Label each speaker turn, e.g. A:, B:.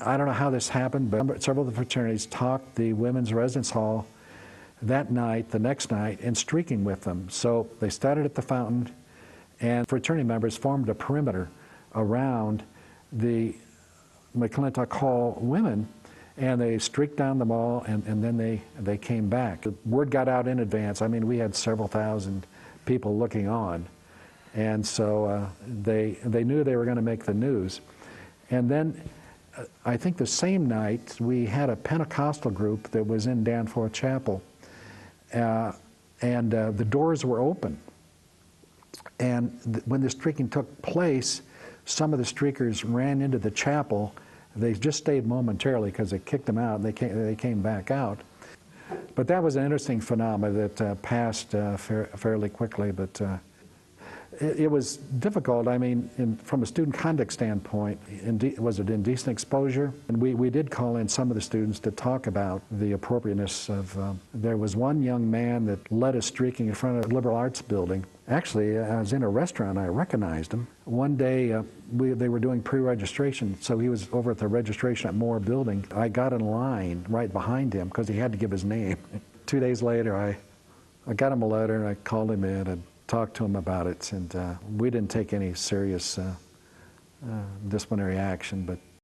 A: I don't know how this happened, but several of the fraternities talked the women's residence hall that night, the next night, and streaking with them. So they started at the fountain, and fraternity members formed a perimeter around the McClintock Hall women, and they streaked down the mall, and then they came back. The word got out in advance. I mean, we had several thousand people looking on, and so they knew they were going to make the news. And then I think the same night we had a Pentecostal group that was in Danforth Chapel, and the doors were open. And when the streaking took place, some of the streakers ran into the chapel. They just stayed momentarily because they kicked them out, and they came back out. But that was an interesting phenomenon that passed fairly quickly. But it was difficult. I mean, from a student conduct standpoint, was it indecent exposure? And we did call in some of the students to talk about the appropriateness of. There was one young man that led a streaking in front of a liberal arts building. Actually, I was in a restaurant. I recognized him. One day, they were doing pre-registration, so he was over at the registration at Moore Building. I got in line right behind him because he had to give his name. 2 days later, I got him a letter, and I called him in and talked to him about it, and we didn't take any serious disciplinary action, but